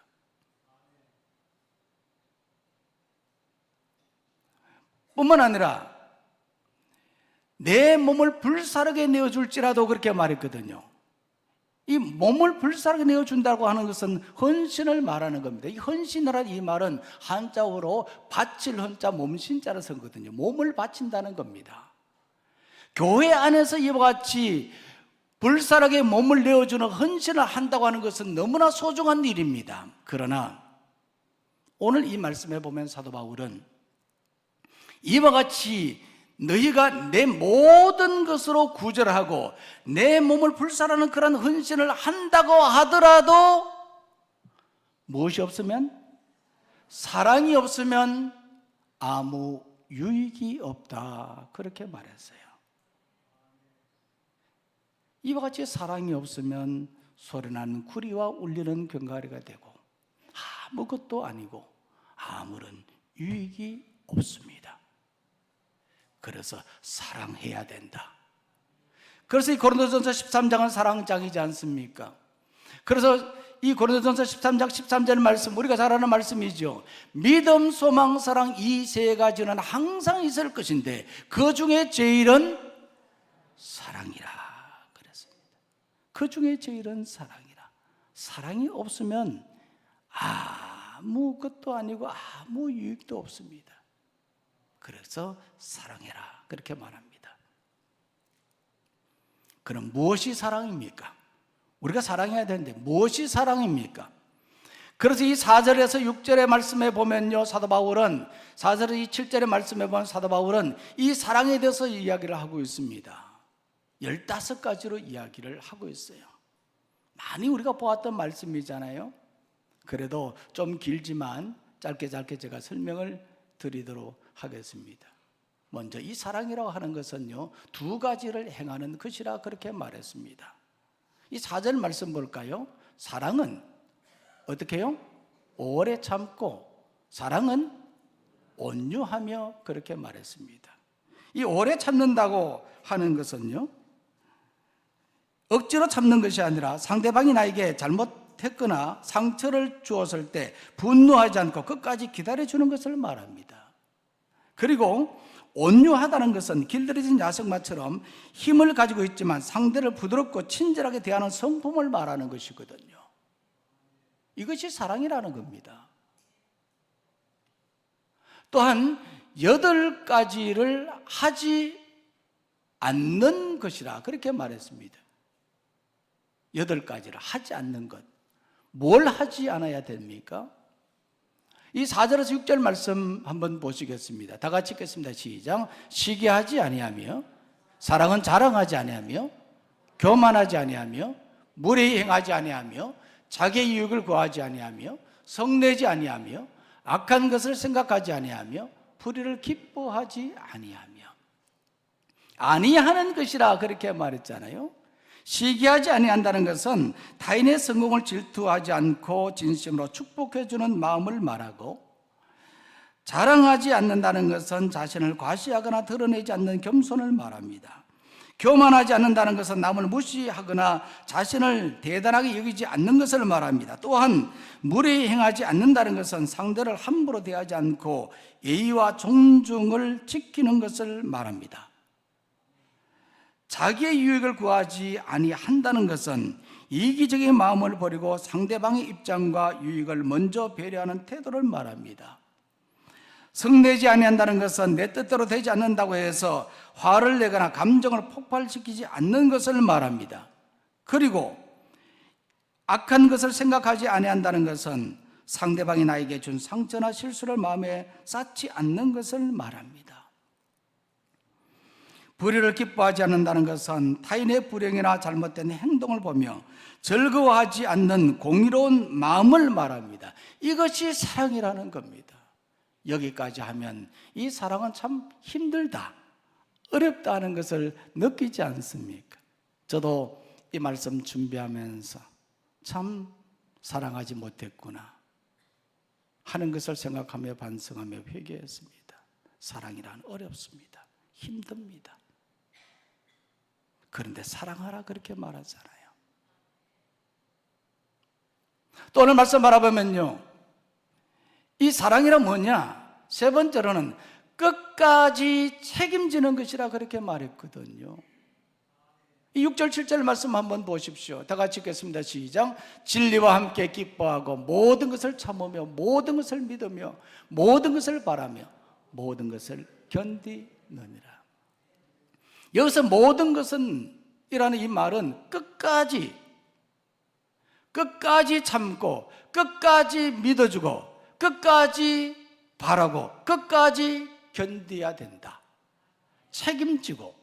뿐만 아니라 내 몸을 불사르게 내어줄지라도 그렇게 말했거든요. 이 몸을 불사르게 내어준다고 하는 것은 헌신을 말하는 겁니다. 이 헌신이라는 이 말은 한자어로 바칠 헌자 몸신자를 쓰거든요. 몸을 바친다는 겁니다. 교회 안에서 이와 같이 불사르게 몸을 내어주는 헌신을 한다고 하는 것은 너무나 소중한 일입니다. 그러나 오늘 이 말씀에 보면 사도 바울은 이와 같이 너희가 내 모든 것으로 구절하고 내 몸을 불사르는 그런 헌신을 한다고 하더라도 무엇이 없으면? 사랑이 없으면 아무 유익이 없다. 그렇게 말했어요. 이와 같이 사랑이 없으면 소리나는 구리와 울리는 병가리가 되고 아무것도 아니고 아무런 유익이 없습니다. 그래서 사랑해야 된다. 그래서 이 고린도전서 13장은 사랑장이지 않습니까? 그래서 이 고린도전서 13장 13절 말씀, 우리가 잘 아는 말씀이죠. 믿음, 소망, 사랑 이 세 가지는 항상 있을 것인데 그 중에 제일은 사랑이라 그랬습니다. 그 중에 제일은 사랑이라. 사랑이 없으면 아무것도 아니고 아무 유익도 없습니다. 그래서 사랑해라 그렇게 말합니다. 그럼 무엇이 사랑입니까? 우리가 사랑해야 되는데 무엇이 사랑입니까? 그래서 이 4절에서 6절의 말씀에 보면요, 사도 바울은 4절에서 이 7절의 말씀에 보면 사도 바울은 이 사랑에 대해서 이야기를 하고 있습니다. 15가지로 이야기를 하고 있어요. 많이 우리가 보았던 말씀이잖아요. 그래도 좀 길지만 짧게 제가 설명을 드리도록 하겠습니다. 먼저 이 사랑이라고 하는 것은요, 2가지를 행하는 것이라 그렇게 말했습니다. 이 4절 말씀 볼까요? 사랑은 어떻게 해요? 오래 참고 사랑은 온유하며 그렇게 말했습니다. 이 오래 참는다고 하는 것은요, 억지로 참는 것이 아니라 상대방이 나에게 잘못했거나 상처를 주었을 때 분노하지 않고 끝까지 기다려주는 것을 말합니다. 그리고 온유하다는 것은 길들여진 야생마처럼 힘을 가지고 있지만 상대를 부드럽고 친절하게 대하는 성품을 말하는 것이거든요. 이것이 사랑이라는 겁니다. 또한 8가지를 하지 않는 것이라 그렇게 말했습니다. 8가지를 하지 않는 것. 뭘 하지 않아야 됩니까? 이 4절에서 6절 말씀 한번 보시겠습니다. 다 같이 읽겠습니다. 시작. 시기하지 아니하며 사랑은 자랑하지 아니하며 교만하지 아니하며 무례히 행하지 아니하며 자기의 유익을 구하지 아니하며 성내지 아니하며 악한 것을 생각하지 아니하며 불의를 기뻐하지 아니하는 것이라 그렇게 말했잖아요. 시기하지 아니한다는 것은 타인의 성공을 질투하지 않고 진심으로 축복해 주는 마음을 말하고, 자랑하지 않는다는 것은 자신을 과시하거나 드러내지 않는 겸손을 말합니다. 교만하지 않는다는 것은 남을 무시하거나 자신을 대단하게 여기지 않는 것을 말합니다. 또한 무례히 행하지 않는다는 것은 상대를 함부로 대하지 않고 예의와 존중을 지키는 것을 말합니다. 자기의 유익을 구하지 아니한다는 것은 이기적인 마음을 버리고 상대방의 입장과 유익을 먼저 배려하는 태도를 말합니다. 성내지 아니한다는 것은 내 뜻대로 되지 않는다고 해서 화를 내거나 감정을 폭발시키지 않는 것을 말합니다. 그리고 악한 것을 생각하지 아니한다는 것은 상대방이 나에게 준 상처나 실수를 마음에 쌓지 않는 것을 말합니다. 불의를 기뻐하지 않는다는 것은 타인의 불행이나 잘못된 행동을 보며 즐거워하지 않는 공의로운 마음을 말합니다. 이것이 사랑이라는 겁니다. 여기까지 하면 이 사랑은 참 힘들다, 어렵다 하는 것을 느끼지 않습니까? 저도 이 말씀 준비하면서 참 사랑하지 못했구나 하는 것을 생각하며 반성하며 회개했습니다. 사랑이란 어렵습니다. 힘듭니다. 그런데 사랑하라 그렇게 말하잖아요. 또 오늘 말씀 바라보면요, 이 사랑이란 뭐냐? 3번째로는 끝까지 책임지는 것이라 그렇게 말했거든요. 이 6절 7절 말씀 한번 보십시오. 다 같이 읽겠습니다. 시작. 진리와 함께 기뻐하고 모든 것을 참으며 모든 것을 믿으며 모든 것을 바라며 모든 것을 견디느니라. 여기서 모든 것은 이라는 이 말은 끝까지 참고 끝까지 믿어주고 끝까지 바라고 끝까지 견뎌야 된다. 책임지고,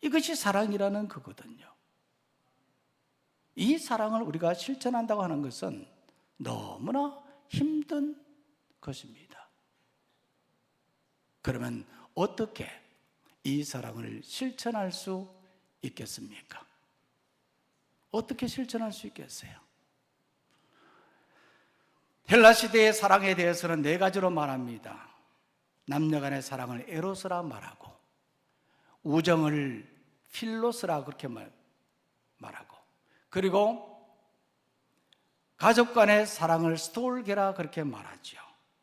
이것이 사랑이라는 거거든요. 이 사랑을 우리가 실천한다고 하는 것은 너무나 힘든 것입니다. 그러면 어떻게 이 사랑을 실천할 수 있겠습니까? 어떻게 실천할 수 있겠어요? 헬라 시대의 사랑에 대해서는 4가지로 말합니다. 남녀 간의 사랑을 에로스라 말하고, 우정을 필로스라 그렇게 말하고, 그리고 가족 간의 사랑을 스톨게라 그렇게 말하죠.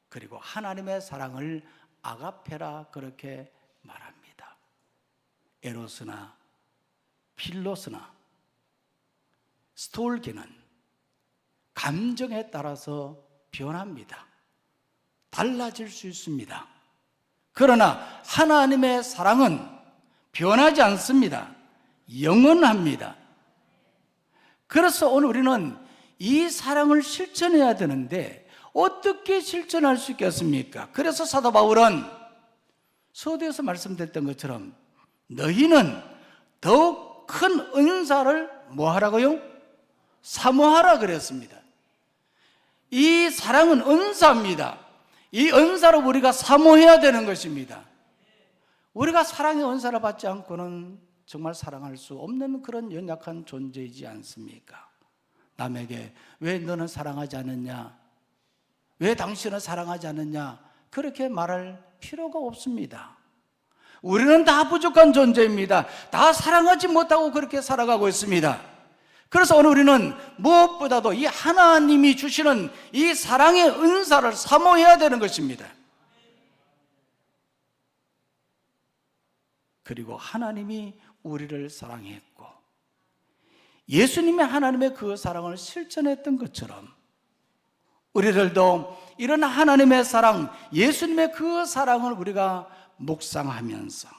그리고 하나님의 사랑을 아가페라 그렇게 말합니다. 에로스나 필로스나 스톨게는 감정에 따라서 변합니다. 달라질 수 있습니다. 그러나 하나님의 사랑은 변하지 않습니다. 영원합니다. 그래서 오늘 우리는 이 사랑을 실천해야 되는데 어떻게 실천할 수 있겠습니까? 그래서 사도 바울은 서두에서 말씀드렸던 것처럼 너희는 더욱 큰 은사를 뭐 하라고요? 사모하라 그랬습니다. 이 사랑은 은사입니다. 이 은사로 우리가 사모해야 되는 것입니다. 우리가 사랑의 은사를 받지 않고는 정말 사랑할 수 없는 그런 연약한 존재이지 않습니까? 남에게 왜 너는 사랑하지 않느냐? 왜 당신은 사랑하지 않느냐? 그렇게 말할 필요가 없습니다. 우리는 다 부족한 존재입니다. 다 사랑하지 못하고 그렇게 살아가고 있습니다. 그래서 오늘 우리는 무엇보다도 이 하나님이 주시는 이 사랑의 은사를 사모해야 되는 것입니다. 그리고 하나님이 우리를 사랑했고 예수님이 하나님의 그 사랑을 실천했던 것처럼 우리들도 이런 하나님의 사랑, 예수님의 그 사랑을 우리가 묵상하면서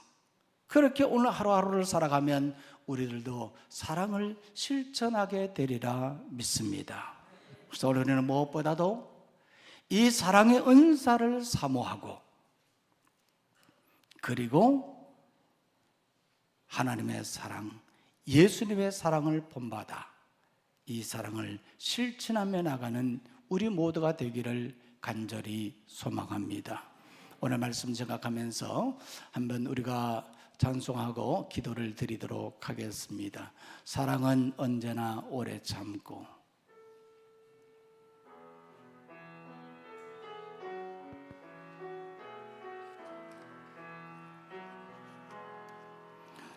그렇게 오늘 하루하루를 살아가면 우리들도 사랑을 실천하게 되리라 믿습니다. 그래서 우리는 무엇보다도 이 사랑의 은사를 사모하고 그리고 하나님의 사랑, 예수님의 사랑을 본받아 이 사랑을 실천하며 나가는 우리 모두가 되기를 간절히 소망합니다. 오늘 말씀 생각하면서 한번 우리가 찬송하고 기도를 드리도록 하겠습니다. 사랑은 언제나 오래 참고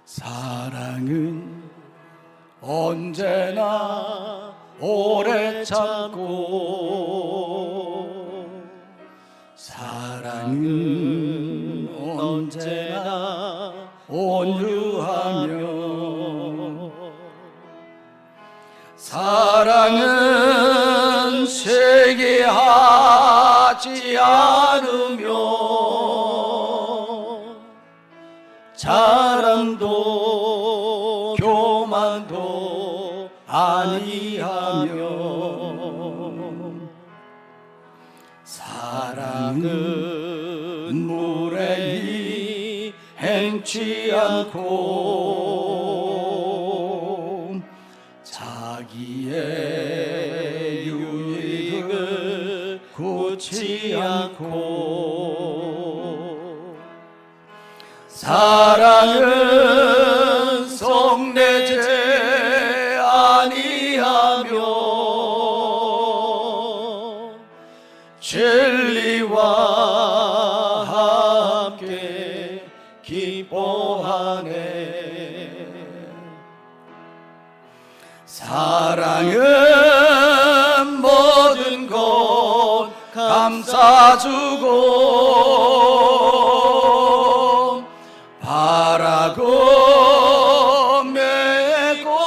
사랑은 언제나 오래 참고 사랑은 언제나 온유하며 사랑은 세게하지 않으며 자랑도 교만도 아니하며 사랑은 무례히 행치 않고 자기의 유익을 굳지 않고 사랑은 속내제 아니하며 진리와 함께 기뻐하네 사랑은 모든 것 감싸주고 바라고 메고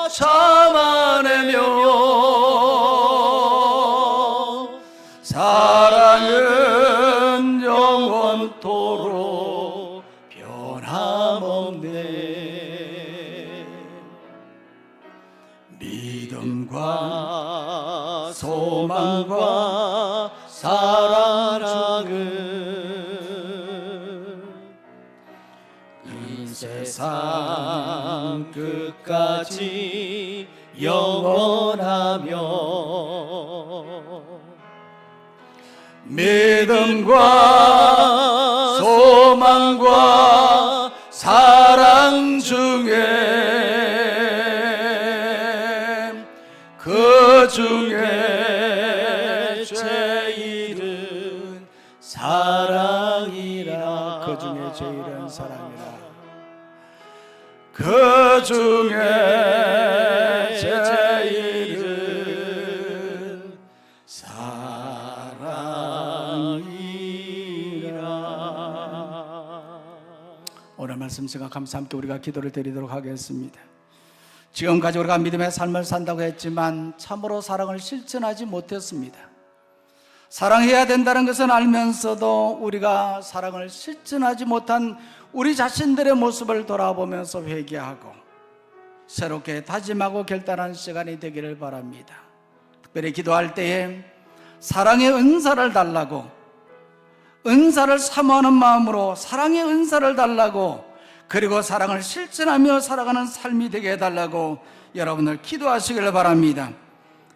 참아내며 사랑은 영원토록 변함없네 믿음과 소망과 사랑은 이 세상 끝까지 영원하며 믿음과 소망과 사랑 중에 그 중에 제일은 사랑 그 중에 제일은 사랑이라. 그 중에 제일은 사랑이라. 오늘 말씀 시간 감사 함께 우리가 기도를 드리도록 하겠습니다. 지금까지 우리가 믿음의 삶을 산다고 했지만 참으로 사랑을 실천하지 못했습니다. 사랑해야 된다는 것은 알면서도 우리가 사랑을 실천하지 못한 우리 자신들의 모습을 돌아보면서 회개하고 새롭게 다짐하고 결단하는 시간이 되기를 바랍니다. 특별히 기도할 때에 사랑의 은사를 달라고, 은사를 사모하는 마음으로 사랑의 은사를 달라고, 그리고 사랑을 실천하며 살아가는 삶이 되게 해달라고 여러분들 기도하시길 바랍니다.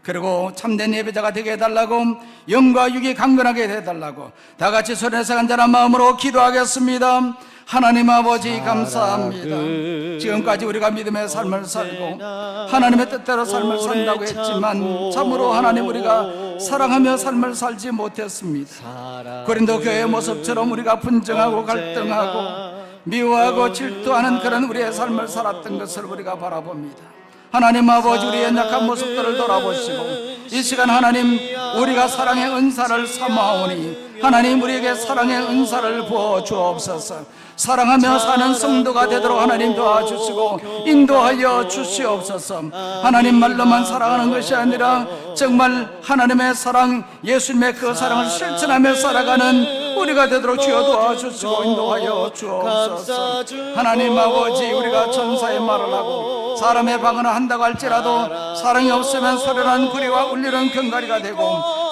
그리고 참된 예배자가 되게 해달라고, 영과 육이 강건하게 해달라고 다 같이 소리내서 간절한 마음으로 기도하겠습니다. 하나님 아버지 감사합니다. 지금까지 우리가 믿음의 삶을 살고 하나님의 뜻대로 삶을 산다고 했지만 참으로 하나님 우리가 사랑하며 삶을 살지 못했습니다. 고린도 교회의 모습처럼 우리가 분쟁하고 갈등하고 미워하고 질투하는 그런 우리의 삶을 살았던 것을 우리가 바라봅니다. 하나님 아버지 우리의 약한 모습들을 돌아보시고 이 시간 하나님 우리가 사랑의 은사를 사모하오니 하나님 우리에게 사랑의 은사를 부어 주옵소서. 사랑하며 사는 성도가 되도록 하나님 도와주시고 인도하여 주시옵소서. 하나님 말로만 사랑하는 것이 아니라 정말 하나님의 사랑, 예수님의 그 사랑을 실천하며 살아가는 우리가 되도록 주여 도와주시고 인도하여 주옵소서. 하나님 아버지 우리가 천사의 말을 하고 사람의 방언을 한다고 할지라도 사랑이 없으면 소련한 구리와 울리는 병가리가 되고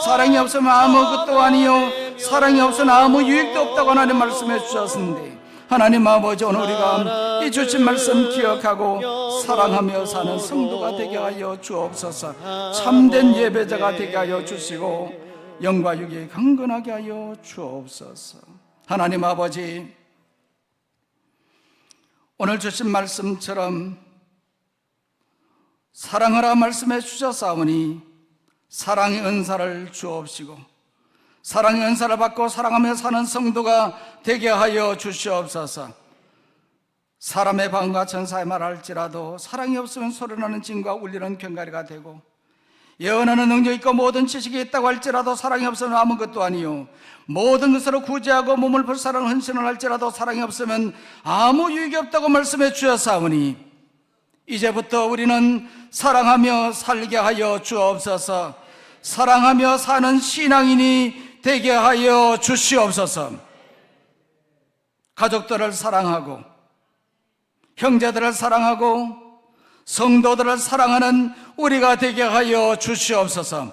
사랑이 없으면 아무것도 아니요 사랑이 없으면 아무 유익도 없다고 하나님 말씀해 주셨는데 하나님 아버지 오늘 우리가 이 주신 말씀 기억하고 사랑하며 사는 성도가 되게 하여 주옵소서. 참된 예배자가 되게 하여 주시고 영과 육이 강건하게 하여 주옵소서. 하나님 아버지 오늘 주신 말씀처럼 사랑하라 말씀해 주셨사오니 사랑의 은사를 주옵시고 사랑의 은사를 받고 사랑하며 사는 성도가 되게 하여 주시옵소서. 사람의 방언과 천사의 말 할지라도 사랑이 없으면 소리나는 징과 울리는 병가리가 되고 예언하는 능력이 있고 모든 지식이 있다고 할지라도 사랑이 없으면 아무것도 아니요 모든 것으로 구제하고 몸을 불사르는 헌신을 할지라도 사랑이 없으면 아무 유익이 없다고 말씀해 주셨사오니 이제부터 우리는 사랑하며 살게 하여 주옵소서. 사랑하며 사는 신앙인이 되게 하여 주시옵소서. 가족들을 사랑하고 형제들을 사랑하고 성도들을 사랑하는 우리가 되게 하여 주시옵소서.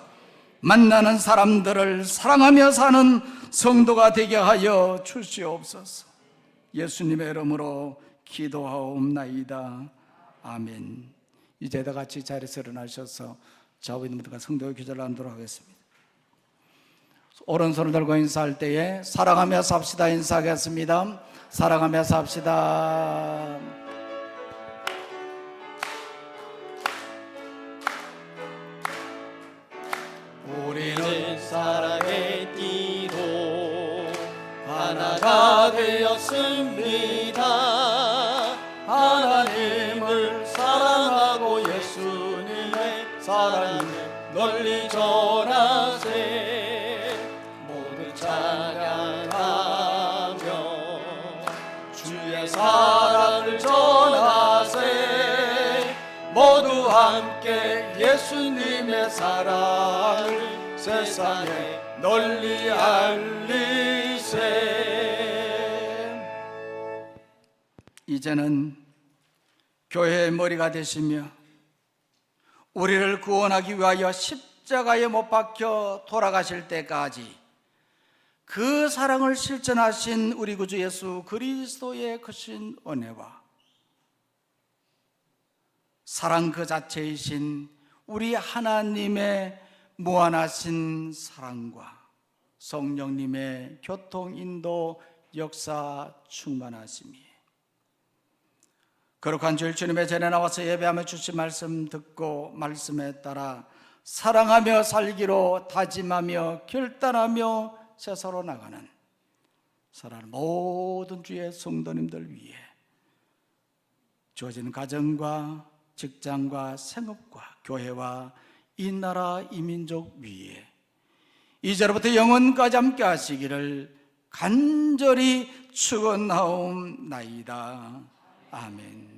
만나는 사람들을 사랑하며 사는 성도가 되게 하여 주시옵소서. 예수님의 이름으로 기도하옵나이다. 아멘. 이제 다 같이 자리에서 일어나셔서 좌우 있는 분들과 성도의 기도를 하도록 하겠습니다. 오른손을 들고 인사할 때에 사랑하며 삽시다 인사하겠습니다. 사랑하며 삽시다. 우리는 사랑의 띠로 하나가 되었습니다. 하나님을 사랑하고 예수님의 사랑을 널리 전하세. 모두 찬양하며 주의 사랑을 전하세. 모두 함께 예수님의 사랑을 세상에 널리 알리세. 이제는 교회의 머리가 되시며 우리를 구원하기 위하여 십자가에 못 박혀 돌아가실 때까지 그 사랑을 실천하신 우리 구주 예수 그리스도의 크신 은혜와 사랑 그 자체이신 우리 하나님의 무한하신 사랑과 성령님의 교통 인도 역사 충만하심이 거룩한 주일 주님의 전에 나와서 예배하며 주신 말씀 듣고 말씀에 따라 사랑하며 살기로 다짐하며 결단하며 세상으로 나가는 사랑하는 모든 주의 성도님들 위해 주어진 가정과 직장과 생업과 교회와 이 나라 이 민족 위에 이제로부터 영원까지 함께 하시기를 간절히 축원하옵나이다. 아멘.